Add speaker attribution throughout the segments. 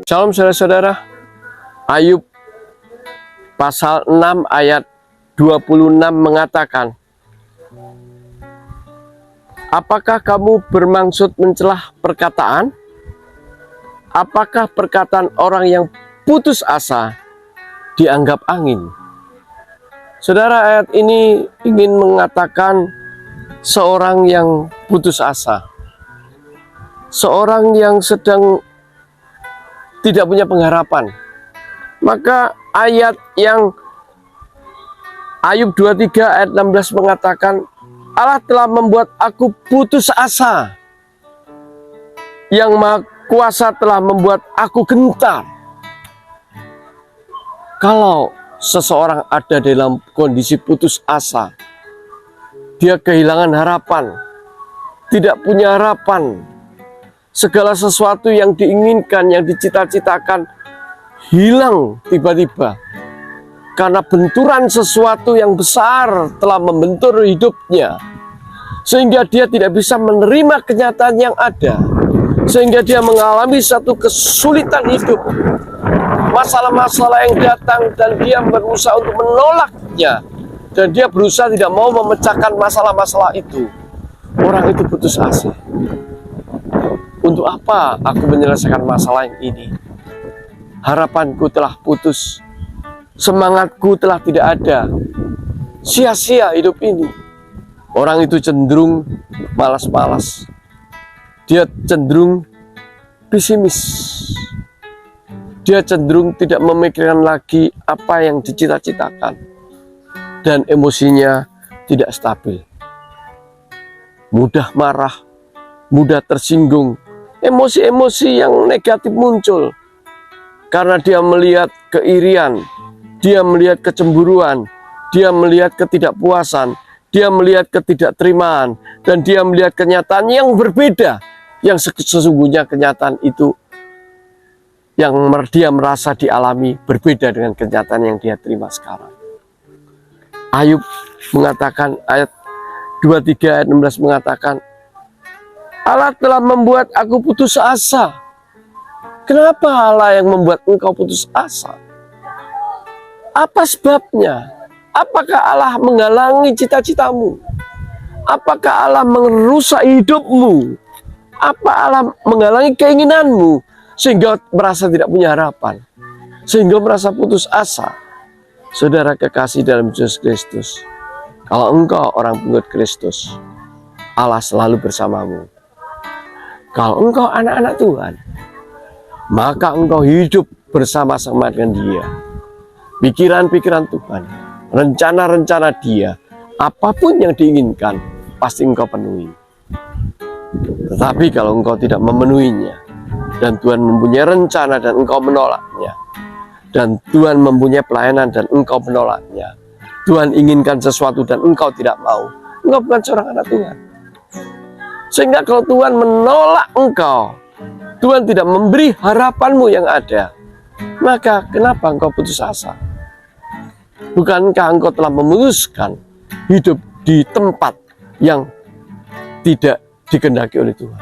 Speaker 1: Shalom saudara-saudara. Ayub pasal 6 ayat 26 mengatakan, apakah kamu bermaksud mencelah perkataan? Apakah perkataan orang yang putus asa dianggap angin? Saudara, ayat ini ingin mengatakan seorang yang putus asa, seorang yang sedang tidak punya pengharapan. Maka ayat yang Ayub 23 ayat 16 mengatakan, Allah telah membuat aku putus asa, yang Maha Kuasa telah membuat aku gentar. Kalau seseorang ada dalam kondisi putus asa, dia kehilangan harapan, tidak punya harapan, segala sesuatu yang diinginkan, yang dicita-citakan hilang tiba-tiba karena benturan sesuatu yang besar telah membentur hidupnya, sehingga dia tidak bisa menerima kenyataan yang ada, sehingga dia mengalami satu kesulitan hidup, masalah-masalah yang datang, dan dia berusaha untuk menolaknya, dan dia berusaha tidak mau memecahkan masalah-masalah itu. Orang itu putus asa. Untuk apa aku menyelesaikan masalah yang ini? Harapanku telah putus, semangatku telah tidak ada, sia-sia hidup ini. Orang itu cenderung malas-malas, dia cenderung pesimis, dia cenderung tidak memikirkan lagi apa yang dicita-citakan, dan emosinya tidak stabil, mudah marah, mudah tersinggung. Emosi-emosi yang negatif muncul karena dia melihat keirian, dia melihat kecemburuan, dia melihat ketidakpuasan, dia melihat ketidakterimaan, dan dia melihat kenyataan yang berbeda, yang sesungguhnya kenyataan itu yang dia merasa dialami berbeda dengan kenyataan yang dia terima sekarang. Ayub mengatakan, ayat 23 ayat 16 mengatakan, Allah telah membuat aku putus asa. Kenapa Allah yang membuat engkau putus asa? Apa sebabnya? Apakah Allah menghalangi cita-citamu? Apakah Allah merusak hidupmu? Apa Allah menghalangi keinginanmu sehingga merasa tidak punya harapan, sehingga merasa putus asa? Saudara kekasih dalam Yesus Kristus, kalau engkau orang pengikut Kristus, Allah selalu bersamamu. Kalau engkau anak-anak Tuhan, maka engkau hidup bersama-sama dengan Dia. Pikiran-pikiran Tuhan, rencana-rencana Dia, apapun yang diinginkan, pasti engkau penuhi. Tetapi kalau engkau tidak memenuhinya, dan Tuhan mempunyai rencana dan engkau menolaknya, dan Tuhan mempunyai pelayanan dan engkau menolaknya, Tuhan inginkan sesuatu dan engkau tidak mau, engkau bukan seorang anak Tuhan. Sehingga kalau Tuhan menolak engkau, Tuhan tidak memberi harapanmu yang ada, maka kenapa engkau putus asa? Bukankah engkau telah memutuskan hidup di tempat yang tidak dikehendaki oleh Tuhan?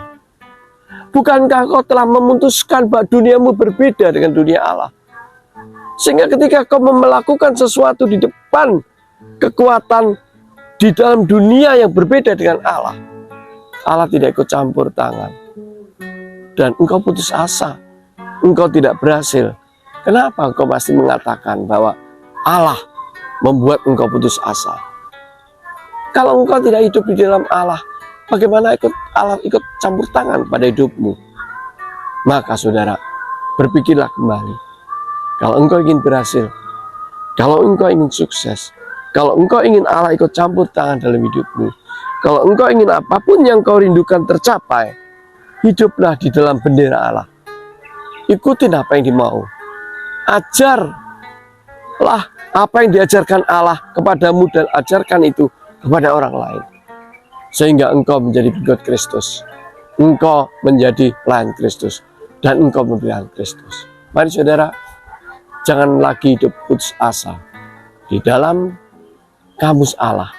Speaker 1: Bukankah engkau telah memutuskan bahwa duniamu berbeda dengan dunia Allah? Sehingga ketika kau melakukan sesuatu di depan kekuatan di dalam dunia yang berbeda dengan Allah, Allah tidak ikut campur tangan, dan engkau putus asa, engkau tidak berhasil. Kenapa engkau pasti mengatakan bahwa Allah membuat engkau putus asa? Kalau engkau tidak hidup di dalam Allah, bagaimana Allah ikut campur tangan pada hidupmu? Maka saudara, berpikirlah kembali. Kalau engkau ingin berhasil, kalau engkau ingin sukses, kalau engkau ingin Allah ikut campur tangan dalam hidupmu, kalau engkau ingin apapun yang kau rindukan tercapai, hiduplah di dalam bendera Allah. Ikutin apa yang dimau. Ajarlah apa yang diajarkan Allah kepadamu, dan ajarkan itu kepada orang lain. Sehingga engkau menjadi pengikut Kristus, engkau menjadi pelayan Kristus, dan engkau membela Kristus. Mari saudara, jangan lagi hidup putus asa. Di dalam kamus Allah,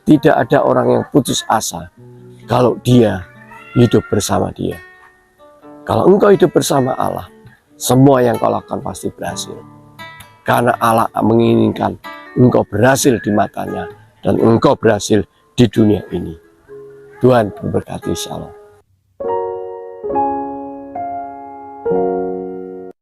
Speaker 1: tidak ada orang yang putus asa kalau dia hidup bersama Dia. Kalau engkau hidup bersama Allah, semua yang kau lakukan pasti berhasil. Karena Allah menginginkan engkau berhasil di matanya dan engkau berhasil di dunia ini. Tuhan memberkati. Shalom.